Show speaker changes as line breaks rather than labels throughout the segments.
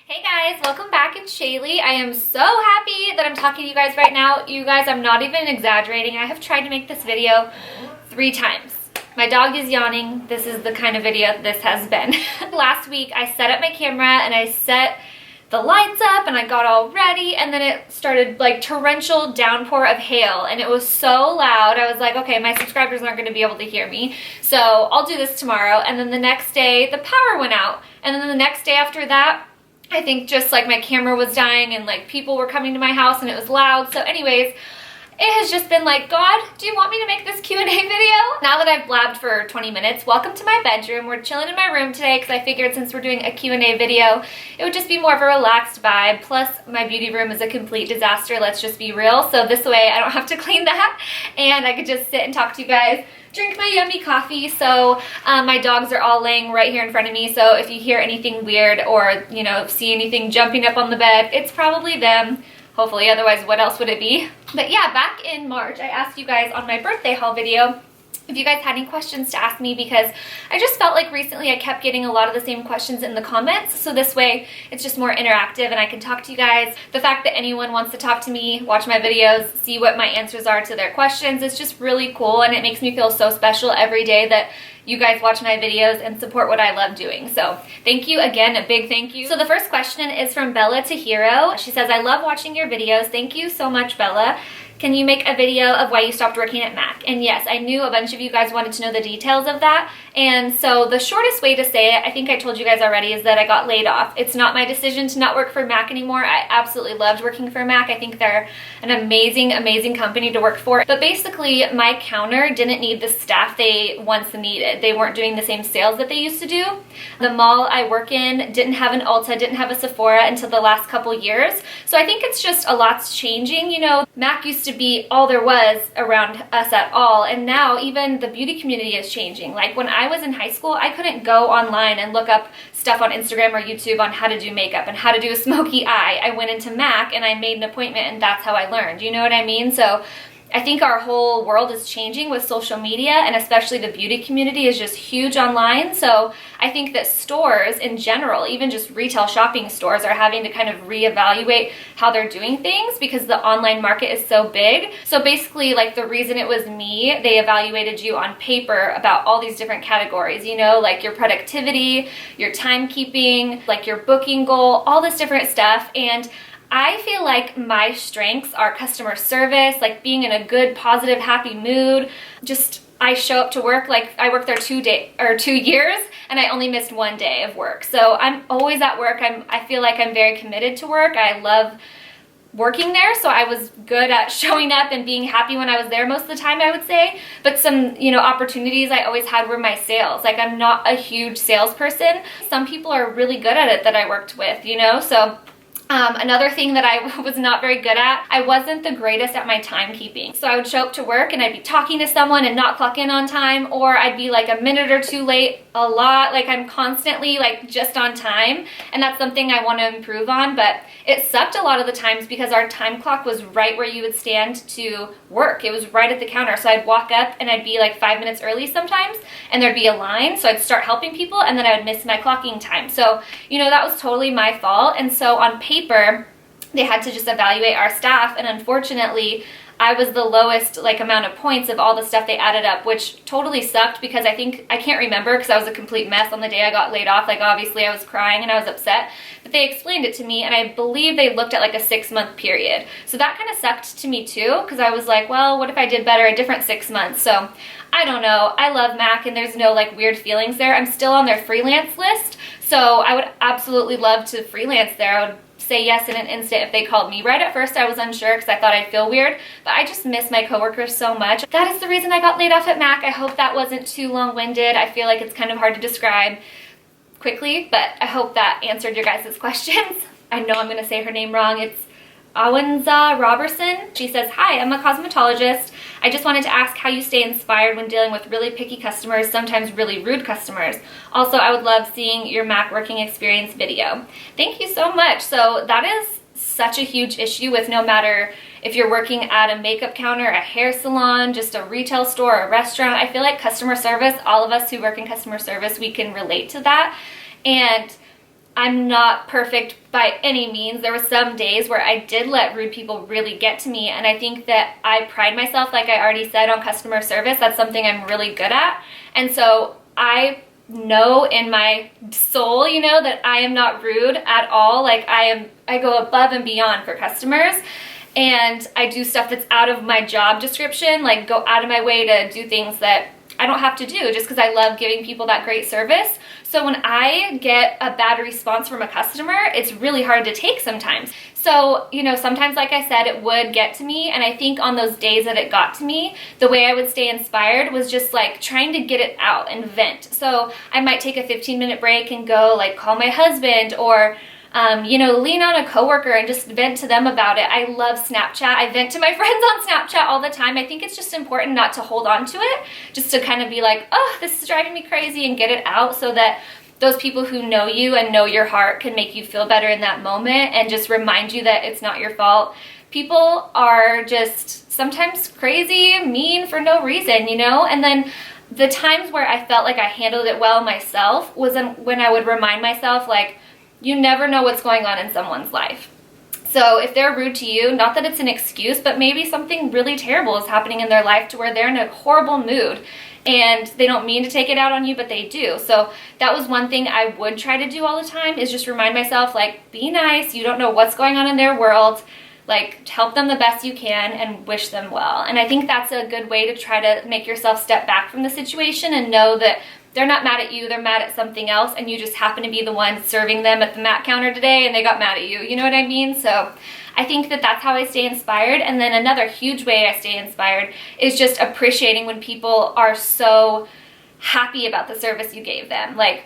Hey guys, welcome back. It's Shaylee. I am so happy that I'm talking to you guys right now. You guys, I'm not even exaggerating. I have tried to make this video 3 times. My dog is yawning. This is the kind of video this has been. Last week, I set up my camera and I set the lights up and I got all ready, and then it started like torrential downpour of hail and it was so loud. I was like, okay, my subscribers aren't going to be able to hear me, so I'll do this tomorrow. And then the next day the power went out, and then the next day after that, I think just like my camera was dying and like people were coming to my house and it was loud. So anyways, it has just been like, God, do you want me to make this Q&A video? Now that I've blabbed for 20 minutes, welcome to my bedroom. We're chilling in my room today because I figured since we're doing a Q&A video, it would just be more of a relaxed vibe. Plus, my beauty room is a complete disaster, let's just be real. So this way I don't have to clean that and I could just sit and talk to you guys, drink my yummy coffee. So my dogs are all laying right here in front of me. So if you hear anything weird or, you know, see anything jumping up on the bed, it's probably them. Hopefully, otherwise what else would it be? But yeah, back in March, I asked you guys on my birthday haul video if you guys had any questions to ask me, because I just felt like recently I kept getting a lot of the same questions in the comments. So this way it's just more interactive and I can talk to you guys. The fact that anyone wants to talk to me, watch my videos, see what my answers are to their questions, it's just really cool, and it makes me feel so special every day that you guys watch my videos and support what I love doing. So thank you again, a big thank you. So the first question is from Bella Tahiro. She says, I love watching your videos. Thank you so much, Bella. Can you make a video of why you stopped working at Mac? And yes, I knew a bunch of you guys wanted to know the details of that. And so the shortest way to say it, I think I told you guys already, is that I got laid off. It's not my decision to not work for Mac anymore. I absolutely loved working for Mac. I think they're an amazing, amazing company to work for. But basically, my counter didn't need the staff they once needed. They weren't doing the same sales that they used to do. The mall I work in didn't have an Ulta, didn't have a Sephora until the last couple years. So I think it's just a lot's changing. You know, Mac used to be all there was around us at all, and now even the beauty community is changing. Like when I was in high school, I couldn't go online and look up stuff on Instagram or YouTube on how to do makeup and how to do a smoky eye. I went into Mac and I made an appointment, and that's how I learned. You know what I mean? So I think our whole world is changing with social media, and especially the beauty community is just huge online. So I think that stores in general, even just retail shopping stores, are having to kind of reevaluate how they're doing things because the online market is so big. So basically, like the reason it was me, they evaluated you on paper about all these different categories, you know, like your productivity, your timekeeping, like your booking goal, all this different stuff. And I feel like my strengths are customer service, like being in a good, positive, happy mood. Just I show up to work, like I worked there 2 years and I only missed 1 day of work. So I'm always at work. I feel like I'm very committed to work. I love working there, so I was good at showing up and being happy when I was there most of the time, I would say. But some, you know, opportunities I always had were my sales. Like I'm not a huge salesperson. Some people are really good at it that I worked with, you know, so another thing that I was not very good at, I wasn't the greatest at my timekeeping. So I would show up to work and I'd be talking to someone and not clock in on time, or I'd be like a minute or two late a lot. Like I'm constantly like just on time, and that's something I want to improve on. But it sucked a lot of the times because our time clock was right where you would stand to work. It was right at the counter. So I'd walk up and I'd be like 5 minutes early sometimes, and there'd be a line. So I'd start helping people and then I would miss my clocking time. So, you know, that was totally my fault. And so on paper, they had to just evaluate our staff, and unfortunately I was the lowest like amount of points of all the stuff they added up, which totally sucked because I can't remember because I was a complete mess on the day I got laid off. Like obviously I was crying and I was upset, but they explained it to me, and I believe they looked at like a 6-month period. So that kind of sucked to me too, because I was like, well, what if I did better a different 6 months? So I don't know. I love Mac and there's no like weird feelings there. I'm still on their freelance list, so I would absolutely love to freelance there. I would say yes in an instant if they called me. Right at first I was unsure because I thought I'd feel weird, but I just miss my coworkers so much. That is the reason I got laid off at Mac. I hope that wasn't too long-winded. I feel like it's kind of hard to describe quickly, but I hope that answered your guys' questions. I know I'm going to say her name wrong. It's Awanza Robertson. She says, hi, I'm a cosmetologist. I just wanted to ask how you stay inspired when dealing with really picky customers, sometimes really rude customers. Also, I would love seeing your Mac working experience video. Thank you so much. So that is such a huge issue with no matter if you're working at a makeup counter, a hair salon, just a retail store, a restaurant. I feel like customer service, all of us who work in customer service, we can relate to that. And I'm not perfect by any means. There were some days where I did let rude people really get to me, and I think that I pride myself, like I already said, on customer service. That's something I'm really good at. And so I know in my soul, you know, that I am not rude at all. Like I go above and beyond for customers, and I do stuff that's out of my job description, like go out of my way to do things that I don't have to do just because I love giving people that great service. So when I get a bad response from a customer, it's really hard to take sometimes. So, you know, sometimes, like I said, it would get to me. And I think on those days that it got to me, the way I would stay inspired was just like trying to get it out and vent. So I might take a 15-minute break and go like call my husband, or you know, lean on a coworker and just vent to them about it. I love Snapchat. I vent to my friends on Snapchat all the time. I think it's just important not to hold on to it, just to kind of be like, oh, this is driving me crazy, and get it out so that those people who know you and know your heart can make you feel better in that moment and just remind you that it's not your fault. People are just sometimes crazy, mean for no reason, you know? And then the times where I felt like I handled it well myself was when I would remind myself, like, you never know what's going on in someone's life. So if they're rude to you, not that it's an excuse, but maybe something really terrible is happening in their life to where they're in a horrible mood and they don't mean to take it out on you, but they do. So that was one thing I would try to do all the time, is just remind myself, like, be nice. You don't know what's going on in their world. Like, help them the best you can and wish them well. And I think that's a good way to try to make yourself step back from the situation and know that they're not mad at you, they're mad at something else, and you just happen to be the one serving them at the mat counter today and they got mad at you. You know what I mean? So I think that that's how I stay inspired. And then another huge way I stay inspired is just appreciating when people are so happy about the service you gave them. Like,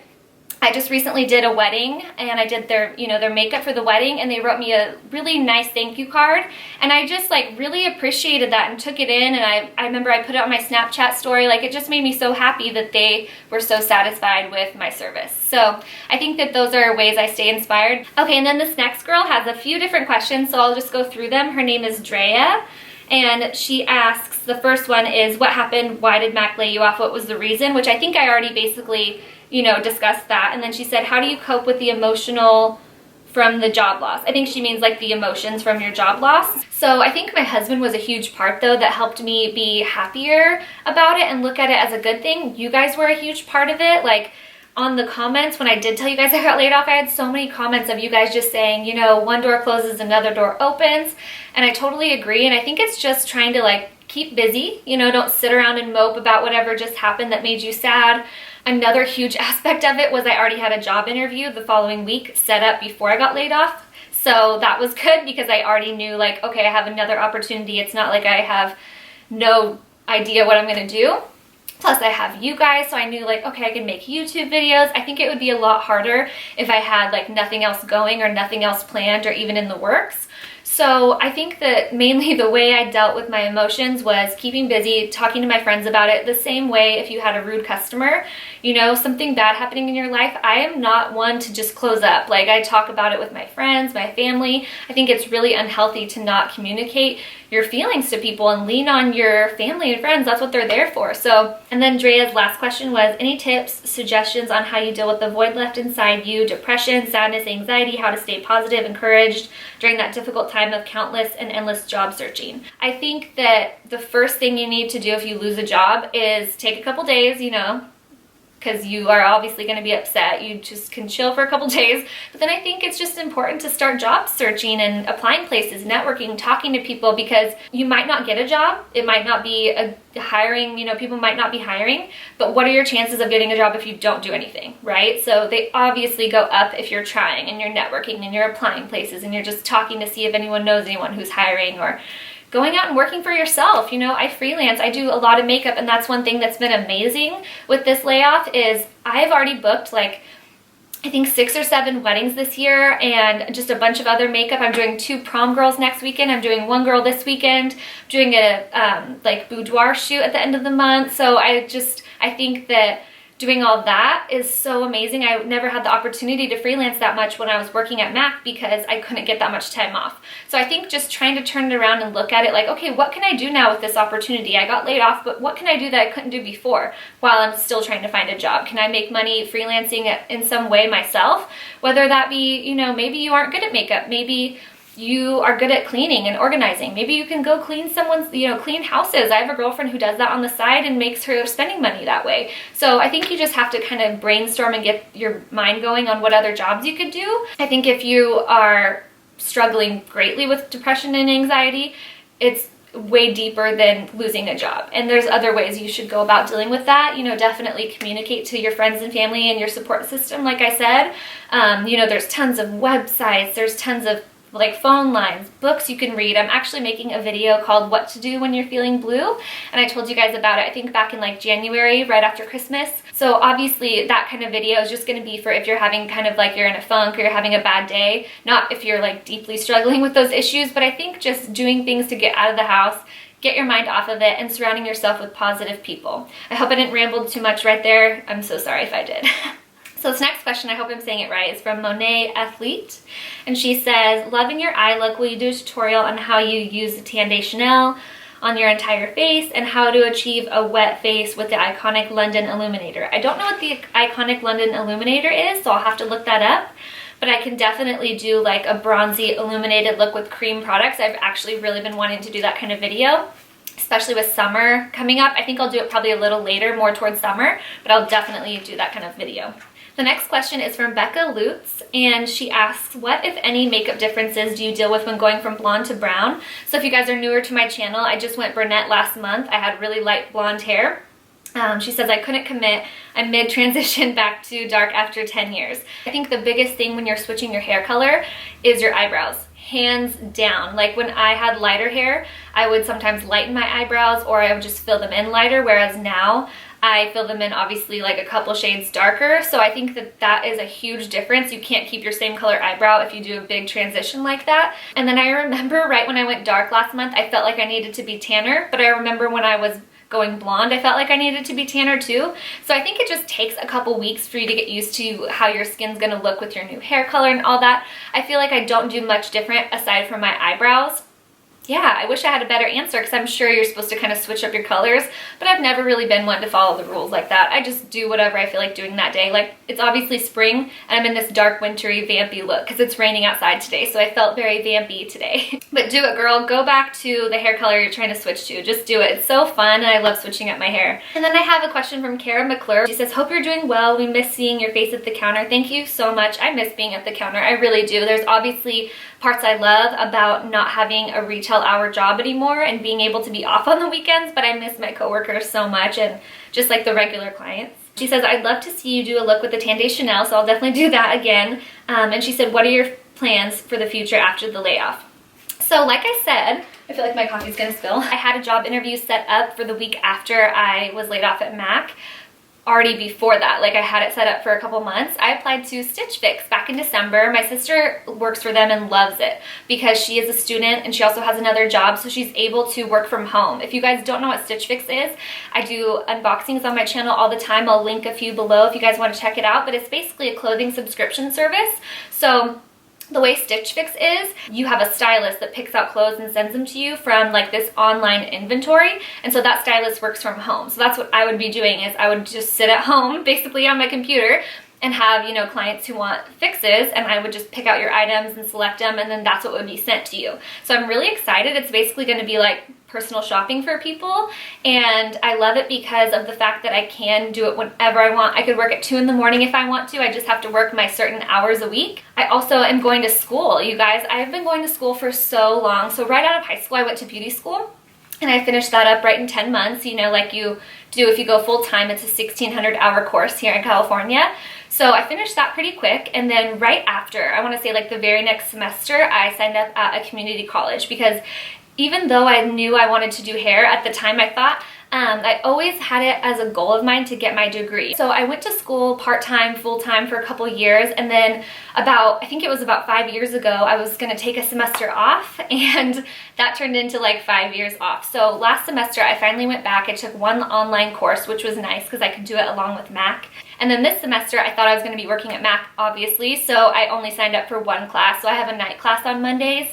I just recently did a wedding, and I did their, you know, their makeup for the wedding, and they wrote me a really nice thank you card, and I just like really appreciated that and took it in, and I remember I put it on my Snapchat story. Like, it just made me so happy that they were so satisfied with my service. So I think that those are ways I stay inspired. Okay, and then this next girl has a few different questions, so I'll just go through them. Her name is Drea, and she asks, the first one is, what happened? Why did Mac lay you off? What was the reason? Which I think I already basically, you know, discussed that. And then she said, how do you cope with the emotional from the job loss? I think she means like the emotions from your job loss. So I think my husband was a huge part though that helped me be happier about it and look at it as a good thing. You guys were a huge part of it. Like, on the comments, when I did tell you guys I got laid off, I had so many comments of you guys just saying, you know, one door closes, another door opens. And I totally agree. And I think it's just trying to like keep busy, you know, don't sit around and mope about whatever just happened that made you sad. Another huge aspect of it was I already had a job interview the following week set up before I got laid off. So that was good because I already knew, like, okay, I have another opportunity. It's not like I have no idea what I'm going to do. Plus I have you guys, so I knew, like, okay, I can make YouTube videos. I think it would be a lot harder if I had like nothing else going or nothing else planned or even in the works. So I think that mainly the way I dealt with my emotions was keeping busy, talking to my friends about it. The same way if you had a rude customer, you know, something bad happening in your life, I am not one to just close up. Like, I talk about it with my friends, my family. I think it's really unhealthy to not communicate your feelings to people and lean on your family and friends. That's what they're there for. So, and then Drea's last question was, any tips, suggestions on how you deal with the void left inside you, depression, sadness, anxiety, how to stay positive, encouraged during that difficult time of countless and endless job searching? I think that the first thing you need to do if you lose a job is take a couple days, you know, because you are obviously going to be upset. You just can chill for a couple days. But then I think it's just important to start job searching and applying places, networking, talking to people, because you might not get a job. It might not be a hiring, you know, people might not be hiring, but what are your chances of getting a job if you don't do anything, right? So they obviously go up if you're trying and you're networking and you're applying places and you're just talking to see if anyone knows anyone who's hiring, or going out and working for yourself. You know, I freelance, I do a lot of makeup, and that's one thing that's been amazing with this layoff is I've already booked like, I think 6 or 7 weddings this year and just a bunch of other makeup. I'm doing 2 prom girls next weekend. I'm doing 1 girl this weekend, doing a like boudoir shoot at the end of the month. So I think that doing all that is so amazing. I never had the opportunity to freelance that much when I was working at Mac because I couldn't get that much time off. So I think just trying to turn it around and look at it like, okay, what can I do now with this opportunity? I got laid off, but what can I do that I couldn't do before while I'm still trying to find a job? Can I make money freelancing in some way myself? Whether that be, you know, maybe you aren't good at makeup, maybe you are good at cleaning and organizing. Maybe you can go clean someone's, you know, clean houses. I have a girlfriend who does that on the side and makes her spending money that way. So I think you just have to kind of brainstorm and get your mind going on what other jobs you could do. I think if you are struggling greatly with depression and anxiety, it's way deeper than losing a job. And there's other ways you should go about dealing with that. You know, definitely communicate to your friends and family and your support system, like I said. You know, there's tons of websites, there's tons of like phone lines, books you can read. I'm actually making a video called What to Do When You're Feeling Blue, and I told you guys about it, I think back in like January, right after Christmas. So obviously that kind of video is just going to be for if you're having kind of like you're in a funk or you're having a bad day, not if you're like deeply struggling with those issues, but I think just doing things to get out of the house, get your mind off of it, and surrounding yourself with positive people. I hope I didn't ramble too much right there. I'm so sorry if I did. So this next question, I hope I'm saying it right, is from Monet Athlete. And she says, loving your eye look, will you do a tutorial on how you use the Tan de Chanel on your entire face and how to achieve a wet face with the iconic London Illuminator? I don't know what the iconic London Illuminator is, so I'll have to look that up. But I can definitely do like a bronzy illuminated look with cream products. I've actually really been wanting to do that kind of video, especially with summer coming up. I think I'll do it probably a little later, more towards summer, but I'll definitely do that kind of video. The next question is from Becca Lutz, and she asks, what, if any, makeup differences do you deal with when going from blonde to brown? So if you guys are newer to my channel, I just went brunette last month. I had really light blonde hair. She says, I couldn't commit. I'm mid-transition back to dark after 10 years. I think the biggest thing when you're switching your hair color is your eyebrows. Hands down. Like when I had lighter hair, I would sometimes lighten my eyebrows or I would just fill them in lighter, whereas now I fill them in obviously like a couple shades darker. So I think that that is a huge difference. You can't keep your same color eyebrow if you do a big transition like that. And then I remember right when I went dark last month, I felt like I needed to be tanner, but I remember when I was going blonde, I felt like I needed to be tanner too. So I think it just takes a couple weeks for you to get used to how your skin's gonna look with your new hair color and all that. I feel like I don't do much different aside from my eyebrows. Yeah, I wish I had a better answer because I'm sure you're supposed to kind of switch up your colors, but I've never really been one to follow the rules like that. I just do whatever I feel like doing that day. Like, it's obviously spring and I'm in this dark, wintry, vampy look because it's raining outside today, so I felt very vampy today. But do it, girl. Go back to the hair color you're trying to switch to. Just do it. It's so fun and I love switching up my hair. And then I have a question from Kara McClure. She says, hope you're doing well. We miss seeing your face at the counter. Thank you so much. I miss being at the counter. I really do. There's obviously parts I love about not having a retail hour job anymore and being able to be off on the weekends, but I miss my coworkers so much and just like the regular clients. She says, I'd love to see you do a look with the Tan de Chanel, so I'll definitely do that again. And she said, what are your plans for the future after the layoff? So like I said, I feel like my coffee's gonna spill. I had a job interview set up for the week after I was laid off at Mac. Already before that, like I had it set up for a couple months. I applied to Stitch Fix back in December. My sister works for them and loves it because she is a student and she also has another job, so she's able to work from home. If you guys don't know what Stitch Fix is, I do unboxings on my channel all the time. I'll link a few below if you guys want to check it out, but it's basically a clothing subscription service. So the way Stitch Fix is, you have a stylist that picks out clothes and sends them to you from like this online inventory, and so that stylist works from home. So that's what I would be doing, is I would just sit at home basically on my computer and have, you know, clients who want fixes, and I would just pick out your items and select them, and then that's what would be sent to you. So I'm really excited. It's basically going to be like personal shopping for people, and I love it because of the fact that I can do it whenever I want. I could work at 2 in the morning if I want to. I just have to work my certain hours a week. I also am going to school, you guys. I've been going to school for so long. So right out of high school, I went to beauty school, and I finished that up right in 10 months, you know, like you do if you go full-time. It's a 1,600-hour course here in California. So I finished that pretty quick, and then right after, I want to say like the very next semester, I signed up at a community college because even though I knew I wanted to do hair, at the time I thought I always had it as a goal of mine to get my degree. So I went to school part-time, full-time for a couple years, and then I think it was about 5 years ago, I was gonna take a semester off, and that turned into like 5 years off. So last semester I finally went back. I took one online course, which was nice because I could do it along with Mac. And then this semester I thought I was gonna be working at Mac, obviously, so I only signed up for one class. So I have a night class on Mondays.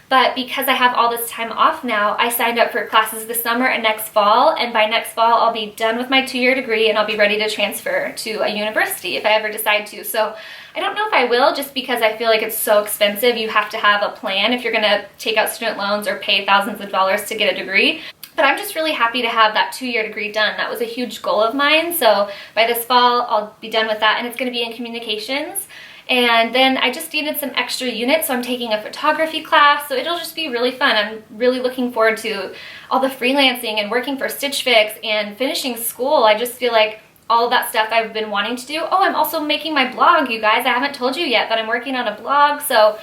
But because I have all this time off now, I signed up for classes this summer and next fall, and by next fall I'll be done with my 2-year degree and I'll be ready to transfer to a university if I ever decide to. So I don't know if I will, just because I feel like it's so expensive. You have to have a plan if you're gonna take out student loans or pay thousands of dollars to get a degree. But I'm just really happy to have that 2-year degree done. That was a huge goal of mine. So by this fall, I'll be done with that, and it's gonna be in communications. And then I just needed some extra units, so I'm taking a photography class, so it'll just be really fun. I'm really looking forward to all the freelancing and working for Stitch Fix and finishing school. I just feel like all of that stuff I've been wanting to do. Oh, I'm also making my blog, you guys. I haven't told you yet that I'm working on a blog, so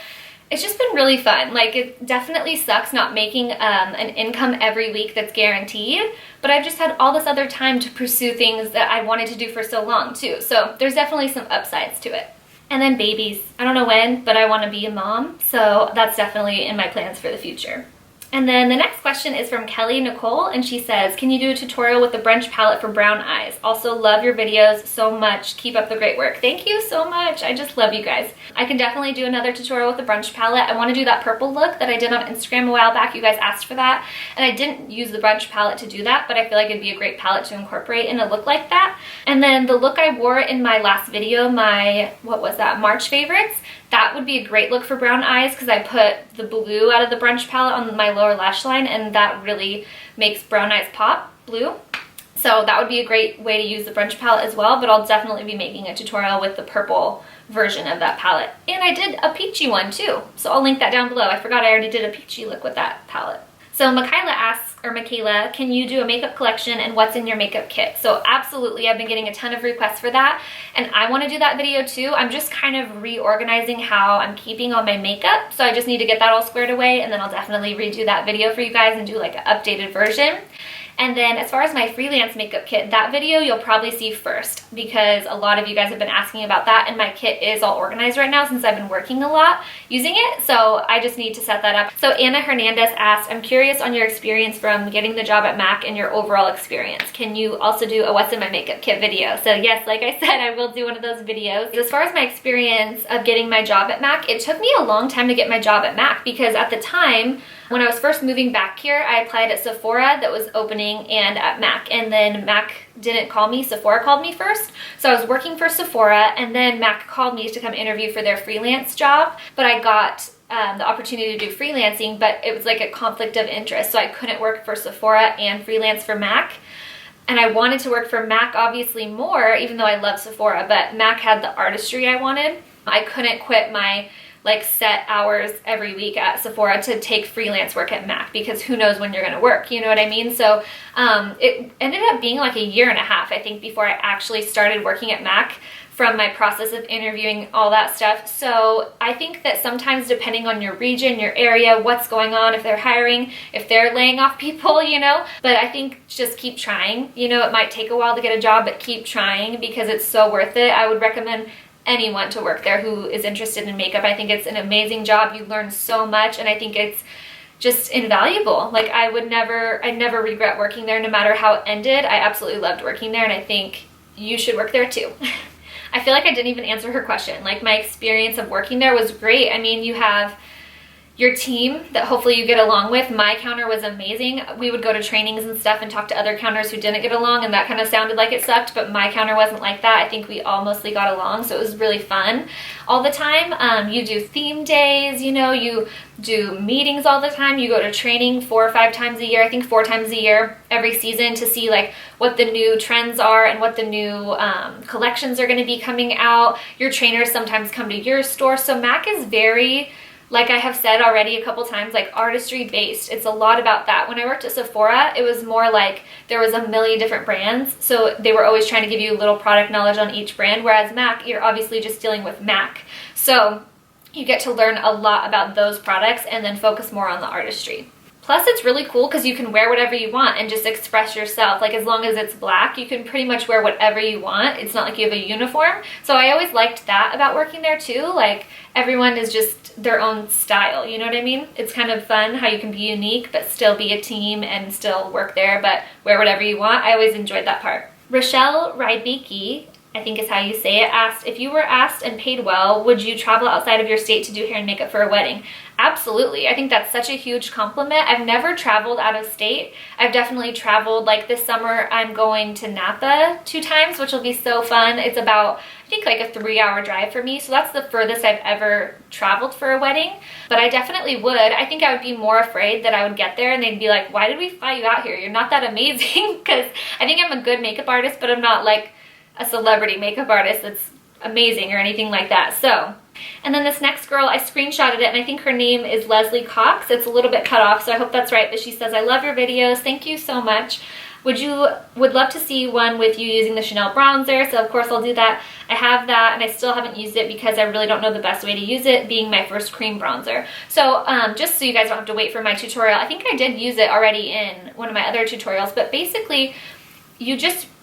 it's just been really fun. Like, it definitely sucks not making an income every week that's guaranteed, but I've just had all this other time to pursue things that I wanted to do for so long too. So there's definitely some upsides to it. And then babies. I don't know when, but I want to be a mom, so that's definitely in my plans for the future. And then the next question is from Kelly Nicole, and she says, can you do a tutorial with the brunch palette for brown eyes? Also love your videos so much. Keep up the great work. Thank you so much. I just love you guys. I can definitely do another tutorial with the brunch palette. I want to do that purple look that I did on Instagram a while back. You guys asked for that, and I didn't use the brunch palette to do that, but I feel like it'd be a great palette to incorporate in a look like that. And then the look I wore in my last video, what was that, March favorites, that would be a great look for brown eyes because I put the blue out of the brunch palette on my lower lash line, and that really makes brown eyes pop blue. So that would be a great way to use the brunch palette as well, but I'll definitely be making a tutorial with the purple version of that palette. And I did a peachy one too, so I'll link that down below. I forgot I already did a peachy look with that palette. So Michaela, can you do a makeup collection and what's in your makeup kit? So absolutely, I've been getting a ton of requests for that, and I want to do that video too. I'm just kind of reorganizing how I'm keeping all my makeup, so I just need to get that all squared away, and then I'll definitely redo that video for you guys and do like an updated version. And then as far as my freelance makeup kit, that video you'll probably see first because a lot of you guys have been asking about that, and my kit is all organized right now since I've been working a lot using it, so I just need to set that up. So Anna Hernandez asked, I'm curious on your experience from getting the job at Mac and your overall experience. Can you also do a what's in my makeup kit video? So yes, like I said, I will do one of those videos. As far as my experience of getting my job at Mac, it took me a long time to get my job at Mac because at the time, when I was first moving back here, I applied at Sephora that was opening and at Mac, and then Mac didn't call me, Sephora called me first. So I was working for Sephora, and then Mac called me to come interview for their freelance job, but I got the opportunity to do freelancing, but it was like a conflict of interest, so I couldn't work for Sephora and freelance for Mac. And I wanted to work for Mac obviously more, even though I love Sephora, but Mac had the artistry I wanted. I couldn't quit my like set hours every week at Sephora to take freelance work at Mac because who knows when you're gonna work, you know what I mean? So it ended up being like 1.5 years, I think, before I actually started working at Mac from my process of interviewing, all that stuff. So I think that sometimes depending on your region, your area, what's going on, if they're hiring, if they're laying off people, you know, but I think just keep trying. You know, it might take a while to get a job, but keep trying because it's so worth it. I would recommend anyone to work there who is interested in makeup. I think it's an amazing job. You learn so much, and I think it's just invaluable. Like I'd never regret working there no matter how it ended. I absolutely loved working there, and I think you should work there too. I feel like I didn't even answer her question. Like my experience of working there was great. I mean, you have your team that hopefully you get along with. My counter was amazing. We would go to trainings and stuff and talk to other counters who didn't get along, and that kind of sounded like it sucked, but my counter wasn't like that. I think we all mostly got along, so it was really fun all the time. You do theme days, you know, you do meetings all the time. You go to training 4 or 5 times a year, I think 4 times a year every season to see like what the new trends are and what the new collections are going to be coming out. Your trainers sometimes come to your store. So Mac is very, like I have said already a couple times, like artistry based. It's a lot about that. When I worked at Sephora, it was more like there was a million different brands, so they were always trying to give you a little product knowledge on each brand, whereas Mac, you're obviously just dealing with Mac. So you get to learn a lot about those products and then focus more on the artistry. Plus, it's really cool because you can wear whatever you want and just express yourself. Like, as long as it's black, you can pretty much wear whatever you want. It's not like you have a uniform. So I always liked that about working there too. Like, everyone is just their own style, you know what I mean? It's kind of fun how you can be unique but still be a team and still work there but wear whatever you want. I always enjoyed that part. Rochelle Rybicki, I think is how you say it, asked, if you were asked and paid well, would you travel outside of your state to do hair and makeup for a wedding? Absolutely. I think that's such a huge compliment. I've never traveled out of state. I've definitely traveled, like this summer I'm going to Napa 2 times, which will be so fun. It's about, I think, like a 3-hour drive for me. So that's the furthest I've ever traveled for a wedding. But I definitely would. I think I would be more afraid that I would get there and they'd be like, why did we fly you out here? You're not that amazing. Because I think I'm a good makeup artist, but I'm not like a celebrity makeup artist that's amazing or anything like that. So, and then this next girl, I screenshotted it and I think her name is Leslie Cox. It's a little bit cut off, so I hope that's right, but she says, I love your videos. Thank you so much. Would love to see one with you using the Chanel bronzer, so of course I'll do that. I have that and I still haven't used it because I really don't know the best way to use it, being my first cream bronzer. So just so you guys don't have to wait for my tutorial, I think I did use it already in one of my other tutorials, but basically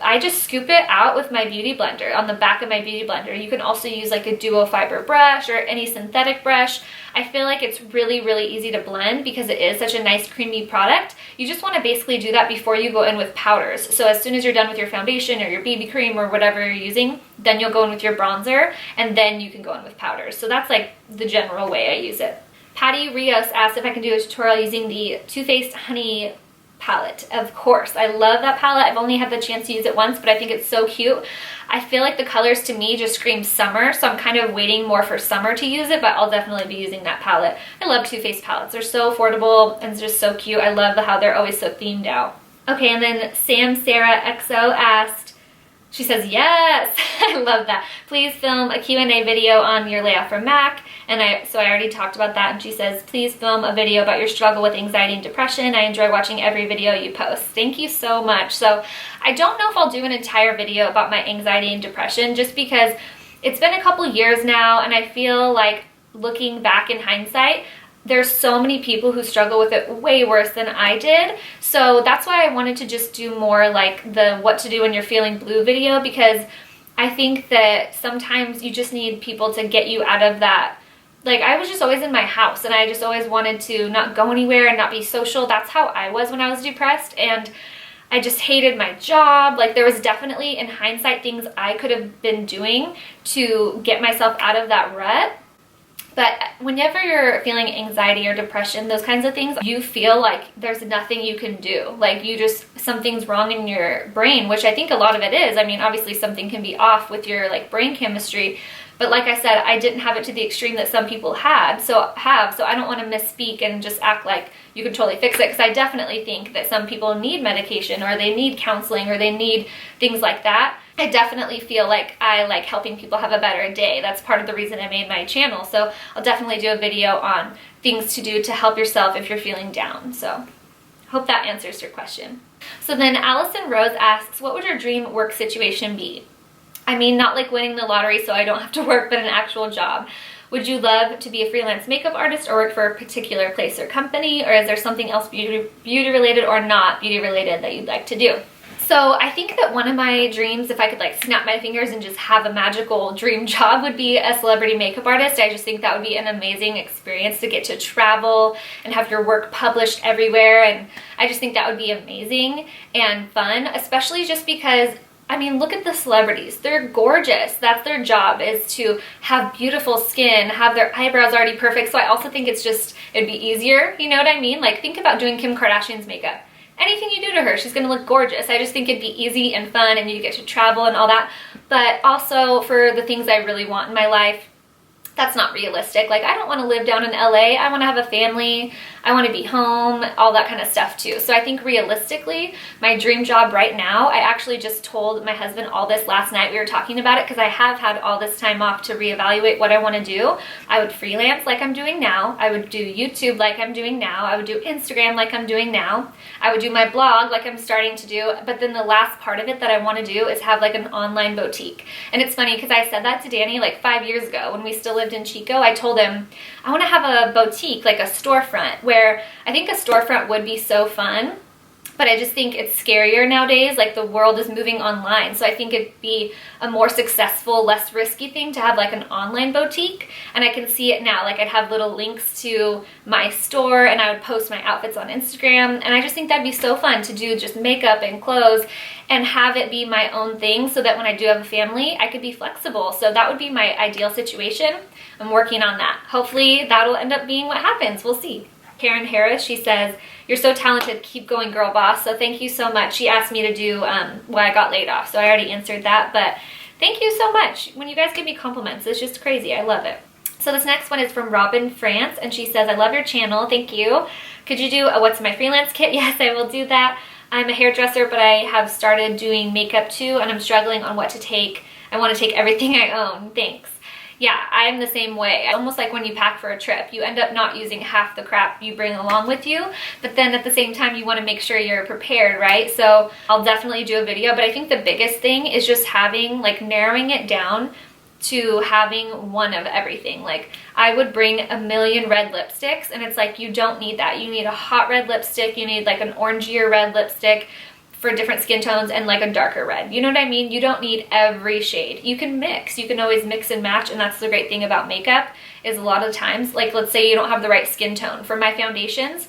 I just scoop it out with my beauty blender, on the back of my beauty blender. You can also use like a duo fiber brush or any synthetic brush. I feel like it's really, really easy to blend because it is such a nice creamy product. You just want to basically do that before you go in with powders. So as soon as you're done with your foundation or your BB cream or whatever you're using, then you'll go in with your bronzer and then you can go in with powders. So that's like the general way I use it. Patty Rios asked if I can do a tutorial using the Too Faced Honey palette. Of course, I love that palette. I've only had the chance to use it once, but I think it's so cute. I feel like the colors to me just scream summer, so I'm kind of waiting more for summer to use it, but I'll definitely be using that palette. I love Too Faced palettes. They're so affordable and it's just so cute. I love how they're always so themed out. Okay, and then Sam Sarah XO asked, she says, yes, I love that. Please film a Q&A video on your layoff from Mac. And so I already talked about that. And she says, please film a video about your struggle with anxiety and depression. I enjoy watching every video you post. Thank you so much. So I don't know if I'll do an entire video about my anxiety and depression just because it's been a couple years now and I feel like looking back in hindsight, there's so many people who struggle with it way worse than I did. So that's why I wanted to just do more like the what to do when you're feeling blue video, because I think that sometimes you just need people to get you out of that. Like, I was just always in my house and I just always wanted to not go anywhere and not be social. That's how I was when I was depressed, and I just hated my job. Like, there was definitely, in hindsight, things I could have been doing to get myself out of that rut. But whenever you're feeling anxiety or depression, those kinds of things, you feel like there's nothing you can do. Like, something's wrong in your brain, which I think a lot of it is. I mean, obviously something can be off with your like brain chemistry, but like I said, I didn't have it to the extreme that some people so I don't want to misspeak and just act like you can totally fix it, because I definitely think that some people need medication or they need counseling or they need things like that. I definitely feel like I like helping people have a better day. That's part of the reason I made my channel. So I'll definitely do a video on things to do to help yourself if you're feeling down. So hope that answers your question. So then Allison Rose asks, what would your dream work situation be? I mean, not like winning the lottery so I don't have to work, but an actual job. Would you love to be a freelance makeup artist or work for a particular place or company? Or is there something else beauty related or not beauty related that you'd like to do? So I think that one of my dreams, if I could like snap my fingers and just have a magical dream job, would be a celebrity makeup artist. I just think that would be an amazing experience to get to travel and have your work published everywhere. And I just think that would be amazing and fun, especially just because, I mean, look at the celebrities. They're gorgeous. That's their job, is to have beautiful skin, have their eyebrows already perfect. So I also think it'd be easier, you know what I mean? Like, think about doing Kim Kardashian's makeup. Anything you do to her, she's gonna look gorgeous. I just think it'd be easy and fun and you get to travel and all that. But also for the things I really want in my life, that's not realistic. Like, I don't want to live down in LA. I want to have a family. I want to be home, all that kind of stuff too. So I think realistically, my dream job right now, I actually just told my husband all this last night. We were talking about it because I have had all this time off to reevaluate what I want to do. I would freelance like I'm doing now. I would do YouTube like I'm doing now. I would do Instagram like I'm doing now. I would do my blog like I'm starting to do. But then the last part of it that I want to do is have like an online boutique. And it's funny because I said that to Danny like 5 years ago when we still lived in Chico. I told him, I want to have a boutique, like a storefront, where I think a storefront would be so fun, but I just think it's scarier nowadays. Like, the world is moving online, so I think it'd be a more successful, less risky thing to have like an online boutique. And I can see it now. Like, I'd have little links to my store, and I would post my outfits on Instagram, and I just think that'd be so fun to do just makeup and clothes and have it be my own thing, so that when I do have a family, I could be flexible. So that would be my ideal situation. I'm working on that. Hopefully that'll end up being what happens. We'll see. Karen Harris, she says, "You're so talented. Keep going, girl boss." So thank you so much. She asked me to do why I got laid off, so I already answered that, but thank you so much. When you guys give me compliments, it's just crazy. I love it. So this next one is from Robin France, and she says, "I love your channel. Thank you. Could you do a what's my freelance kit?" Yes, I will do that. I'm a hairdresser, but I have started doing makeup too, and I'm struggling on what to take. I want to take everything I own. Thanks. Yeah, I'm the same way. Almost like when you pack for a trip, you end up not using half the crap you bring along with you, but then at the same time, you want to make sure you're prepared, right? So I'll definitely do a video, but I think the biggest thing is just having, like, narrowing it down to having one of everything. Like, I would bring a million red lipsticks, and it's like, you don't need that. You need a hot red lipstick, you need like an orangier red lipstick for different skin tones, and like a darker red. You know what I mean? You don't need every shade. You can mix. You can always mix and match, and that's the great thing about makeup, is a lot of times, like, let's say you don't have the right skin tone. For my foundations,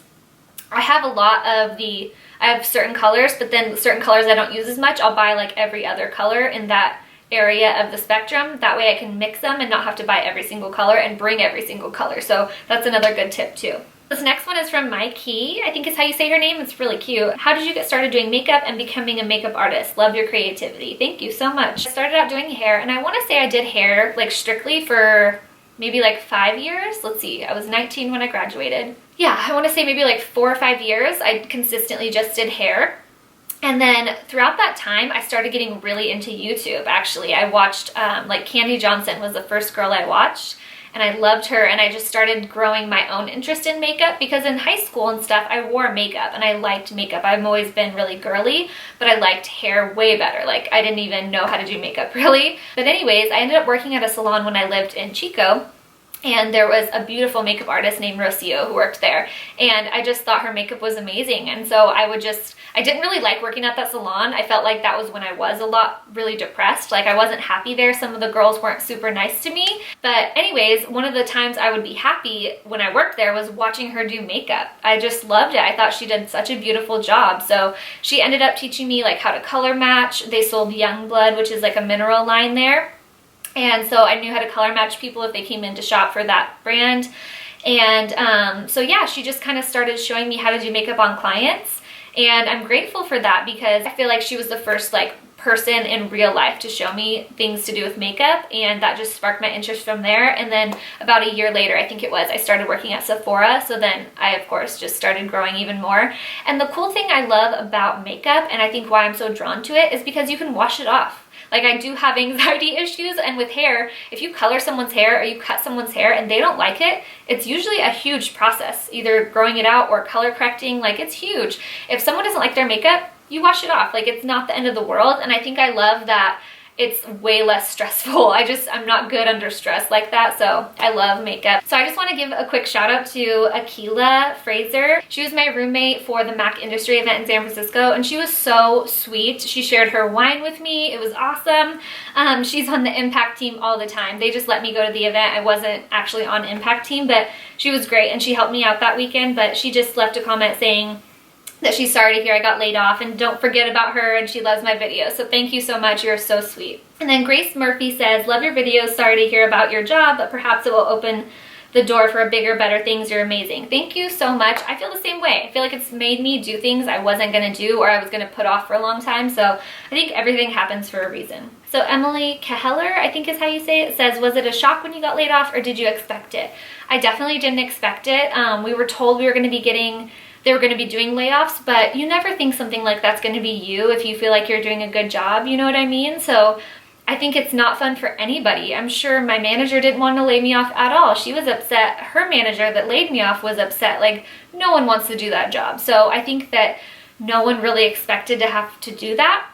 I have a lot of I have certain colors, but then certain colors I don't use as much. I'll buy like every other color in that area of the spectrum. That way I can mix them and not have to buy every single color and bring every single color. So that's another good tip too. This next one is from Mikey, I think is how you say her name. It's really cute. "How did you get started doing makeup and becoming a makeup artist? Love your creativity." Thank you so much. I started out doing hair, and I want to say I did hair like strictly for maybe like 5 years. Let's see, I was 19 when I graduated. Yeah, I want to say maybe like 4 or 5 years I consistently just did hair. And then throughout that time, I started getting really into YouTube, actually. I watched, like, Candy Johnson was the first girl I watched, and I loved her, and I just started growing my own interest in makeup, because in high school and stuff, I wore makeup, and I liked makeup. I've always been really girly, but I liked hair way better. Like, I didn't even know how to do makeup, really. But anyways, I ended up working at a salon when I lived in Chico, and there was a beautiful makeup artist named Rocio who worked there, and I just thought her makeup was amazing. And so I didn't really like working at that salon. I felt like that was when I was really depressed. Like, I wasn't happy there. Some of the girls weren't super nice to me. But anyways, one of the times I would be happy when I worked there was watching her do makeup. I just loved it. I thought she did such a beautiful job. So she ended up teaching me like how to color match. They sold Youngblood, which is like a mineral line there. And so I knew how to color match people if they came in to shop for that brand. And so yeah, she just kind of started showing me how to do makeup on clients. And I'm grateful for that, because I feel like she was the first like person in real life to show me things to do with makeup, and that just sparked my interest from there. And then about a year later, I think it was, I started working at Sephora. So then I, of course, just started growing even more. And the cool thing I love about makeup, and I think why I'm so drawn to it, is because you can wash it off. Like, I do have anxiety issues, and with hair, if you color someone's hair or you cut someone's hair and they don't like it, it's usually a huge process, either growing it out or color correcting. Like, it's huge. If someone doesn't like their makeup, you wash it off. Like, it's not the end of the world. And I think I love that it's way less stressful. I'm not good under stress like that, so I love makeup. So I just want to give a quick shout out to Akila Fraser. She was my roommate for the MAC Industry event in San Francisco, and she was so sweet. She shared her wine with me. It was awesome. She's on the Impact team all the time. They just let me go to the event. I wasn't actually on Impact team, but she was great, and she helped me out that weekend. But she just left a comment saying that she's sorry to hear I got laid off, and don't forget about her, and she loves my videos. So thank you so much. You're so sweet. And then Grace Murphy says, "Love your videos. Sorry to hear about your job, but perhaps it will open the door for bigger, better things. You're amazing." Thank you so much. I feel the same way. I feel like it's made me do things I wasn't gonna do, or I was gonna put off for a long time. So I think everything happens for a reason. So Emily Keheller, I think is how you say it, says, "Was it a shock when you got laid off, or did you expect it?" I definitely didn't expect it. We were told they were going to be doing layoffs, but you never think something like that's going to be you if you feel like you're doing a good job, you know what I mean? So I think it's not fun for anybody. I'm sure my manager didn't want to lay me off at all. She was upset. Her manager that laid me off was upset. Like, no one wants to do that job. So I think that no one really expected to have to do that.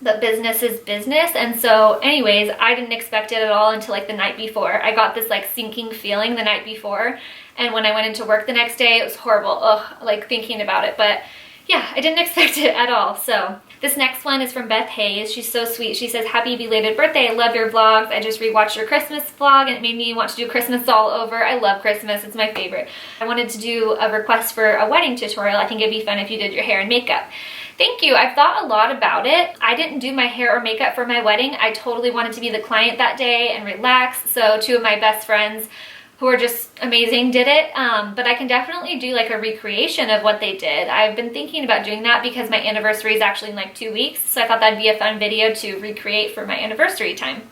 but business is business. And so anyways, I didn't expect it at all until like the night before. I got this like sinking feeling the night before, and when I went into work the next day, it was horrible. Ugh, like thinking about it. But yeah, I didn't expect it at all. So this next one is from Beth Hayes. She's so sweet. She says, happy belated birthday. I love your vlogs. I just rewatched your Christmas vlog and it made me want to do Christmas all over. I love Christmas. It's my favorite. I wanted to do a request for a wedding tutorial. I think it'd be fun if you did your hair and makeup. Thank you. I've thought a lot about it. I didn't do my hair or makeup for my wedding. I totally wanted to be the client that day and relax. So two of my best friends who are just amazing did it, but I can definitely do like a recreation of what they did. I've been thinking about doing that because my anniversary is actually in like 2 weeks, so I thought that'd be a fun video to recreate for my anniversary time.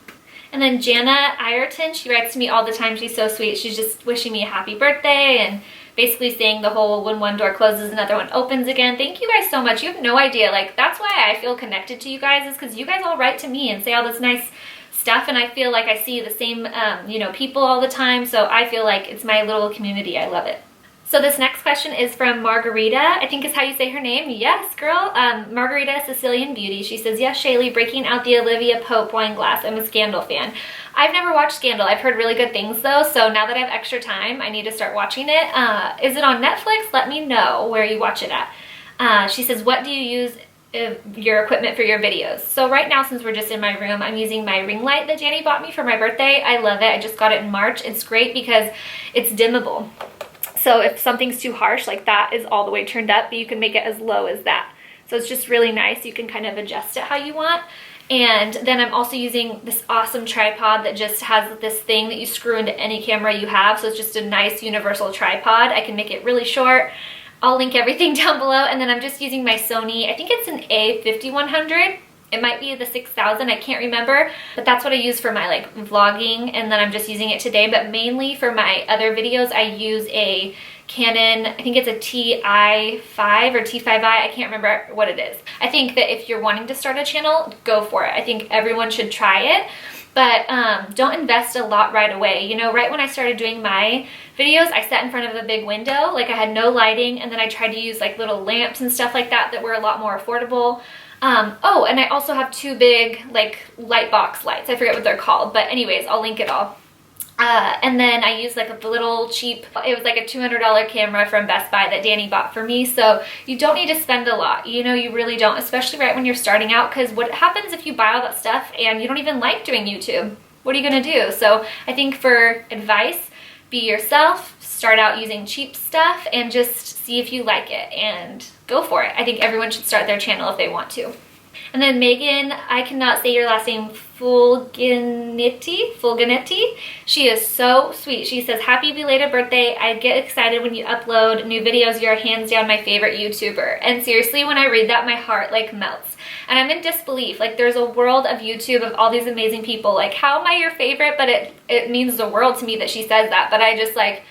And then Jana Ireton, she writes to me all the time. She's so sweet. She's just wishing me a happy birthday and basically saying the whole when one door closes, another one opens again. Thank you guys so much. You have no idea. Like, that's why I feel connected to you guys, is because you guys all write to me and say all this nice stuff, and I feel like I see the same you know, people all the time, so I feel like it's my little community. I love it. So this next question is from Margarita, I think is how you say her name. Yes, girl. Margarita Sicilian Beauty. She says, yes, Shaylee, breaking out the Olivia Pope wine glass. I'm a Scandal fan. I've never watched Scandal. I've heard really good things though, so now that I have extra time, I need to start watching it. Is it on Netflix? Let me know where you watch it at. She says, what do you use your equipment for your videos? So right now, since we're just in my room, I'm using my ring light that Danny bought me for my birthday. I love it. I just got it in March. It's great because it's dimmable. So if something's too harsh, like that is all the way turned up, but you can make it as low as that. So it's just really nice. You can kind of adjust it how you want. And then I'm also using this awesome tripod that just has this thing that you screw into any camera you have. So it's just a nice universal tripod. I can make it really short. I'll link everything down below. And then I'm just using my Sony, I think it's an A5100. It might be the 6000, I can't remember, but that's what I use for my like vlogging, and then I'm just using it today. But mainly for my other videos, I use a Canon, I think it's a TI5 or T5i, I can't remember what it is. I think that if you're wanting to start a channel, go for it. I think everyone should try it. But don't invest a lot right away. You know, right when I started doing my videos, I sat in front of a big window, like I had no lighting, and then I tried to use like little lamps and stuff like that were a lot more affordable. Oh, and I also have two big like light box lights. I forget what they're called, but anyways, I'll link it all. And then I used like a little cheap, it was like a $200 camera from Best Buy that Danny bought for me. So you don't need to spend a lot, you know, you really don't, especially right when you're starting out, because what happens if you buy all that stuff and you don't even like doing YouTube? What are you gonna do? So I think for advice, be yourself, start out using cheap stuff and just see if you like it and go for it. I think everyone should start their channel if they want to. And then Megan, I cannot say your last name, Fulganetti. She is so sweet. She says, happy belated birthday. I get excited when you upload new videos. You're hands down my favorite YouTuber. And seriously, when I read that, my heart like melts. And I'm in disbelief. Like, there's a world of YouTube of all these amazing people. Like, how am I your favorite? But it means the world to me that she says that. But I just like,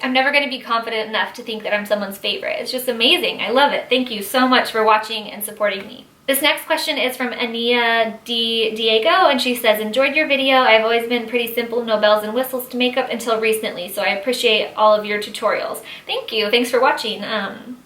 I'm never going to be confident enough to think that I'm someone's favorite. It's just amazing. I love it. Thank you so much for watching and supporting me. This next question is from Ania Diego, and she says, enjoyed your video. I've always been pretty simple, no bells and whistles to makeup until recently, so I appreciate all of your tutorials. Thank you. Thanks for watching.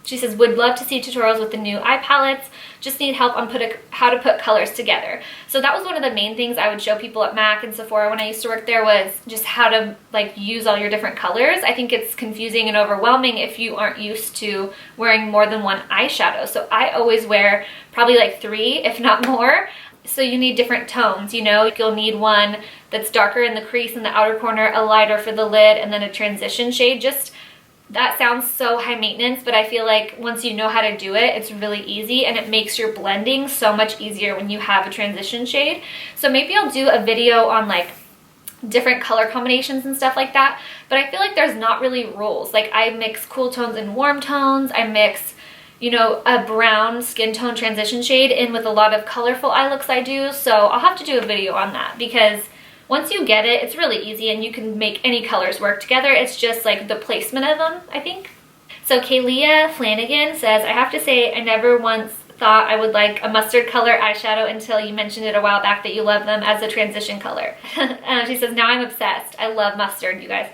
She says, would love to see tutorials with the new eye palettes. Just need help on how to put colors together. So that was one of the main things I would show people at MAC and Sephora when I used to work there, was just how to like use all your different colors. I think it's confusing and overwhelming if you aren't used to wearing more than one eyeshadow. So I always wear probably like 3, if not more. So you need different tones, you know. You'll need one that's darker in the crease in the outer corner, a lighter for the lid, and then a transition shade. Just, that sounds so high maintenance, but I feel like once you know how to do it, it's really easy, and it makes your blending so much easier when you have a transition shade. So maybe I'll do a video on like different color combinations and stuff like that, but I feel like there's not really rules. Like, I mix cool tones and warm tones. I mix, you know, a brown skin tone transition shade in with a lot of colorful eye looks I do. So I'll have to do a video on that, because once you get it, it's really easy and you can make any colors work together. It's just like the placement of them, I think. So Kaylia Flanagan says, I have to say I never once thought I would like a mustard color eyeshadow until you mentioned it a while back that you love them as a transition color. She says, now I'm obsessed. I love mustard, you guys.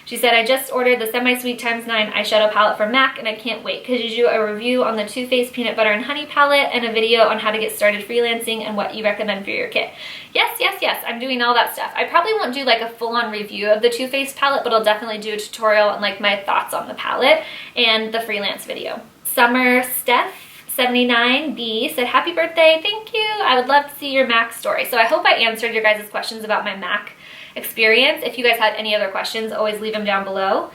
She said, I just ordered the Semi-Sweet x 9 eyeshadow palette from MAC and I can't wait. Could you do a review on the Too Faced Peanut Butter and Honey palette and a video on how to get started freelancing and what you recommend for your kit? Yes, yes, yes, I'm doing all that stuff. I probably won't do like a full-on review of the Too Faced palette, but I'll definitely do a tutorial and like my thoughts on the palette and the freelance video. Summer Steph 79B said, happy birthday, thank you. I would love to see your MAC story. So I hope I answered your guys' questions about my MAC experience. If you guys had any other questions, always leave them down below.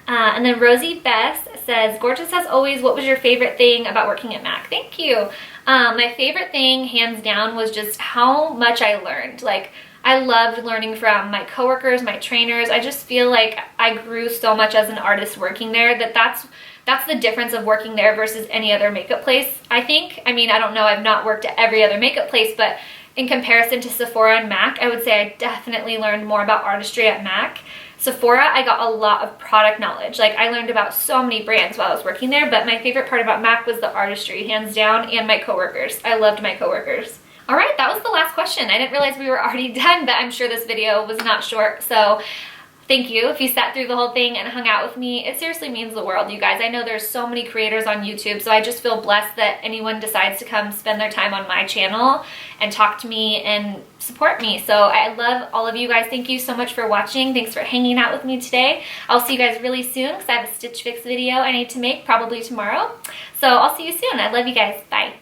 And then Rosie Bess says, gorgeous as always, what was your favorite thing about working at MAC? Thank you. My favorite thing, hands down, was just how much I learned. Like, I loved learning from my coworkers, my trainers. I just feel like I grew so much as an artist working there that's the difference of working there versus any other makeup place. I think, I mean, I don't know, I've not worked at every other makeup place, but in comparison to Sephora and MAC, I would say I definitely learned more about artistry at MAC. Sephora, I got a lot of product knowledge. Like, I learned about so many brands while I was working there, but my favorite part about MAC was the artistry, hands down, and my coworkers. I loved my coworkers. All right, that was the last question. I didn't realize we were already done, but I'm sure this video was not short, so thank you if you sat through the whole thing and hung out with me. It seriously means the world, you guys. I know there's so many creators on YouTube, so I just feel blessed that anyone decides to come spend their time on my channel and talk to me and support me. So I love all of you guys. Thank you so much for watching. Thanks for hanging out with me today. I'll see you guys really soon because I have a Stitch Fix video I need to make probably tomorrow. So I'll see you soon. I love you guys. Bye.